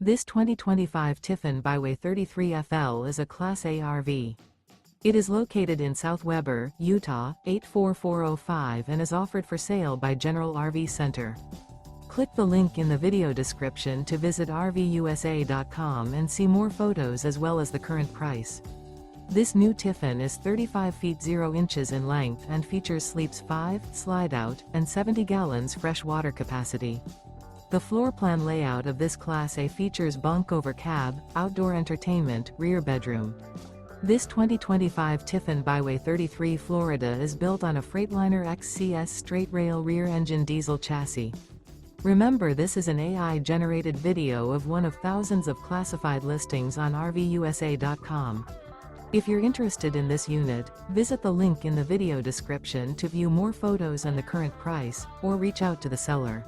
This 2025 Tiffin Byway 33FL is a Class A RV. It is located in South Weber, Utah, 84405 and is offered for sale by General RV Center. Click the link in the video description to visit RVUSA.com and see more photos as well as the current price. This new Tiffin is 35 feet 0 inches in length and features sleeps 5, Slideout, and 70 gallons fresh water capacity. The floor plan layout of this Class A features bunk over cab, outdoor entertainment, rear bedroom. This 2025 Tiffin Byway 33 Florida is built on a Freightliner XCS straight rail rear engine diesel chassis. Remember, this is an AI-generated video of one of thousands of classified listings on RVUSA.com. If you're interested in this unit, visit the link in the video description to view more photos and the current price, or reach out to the seller.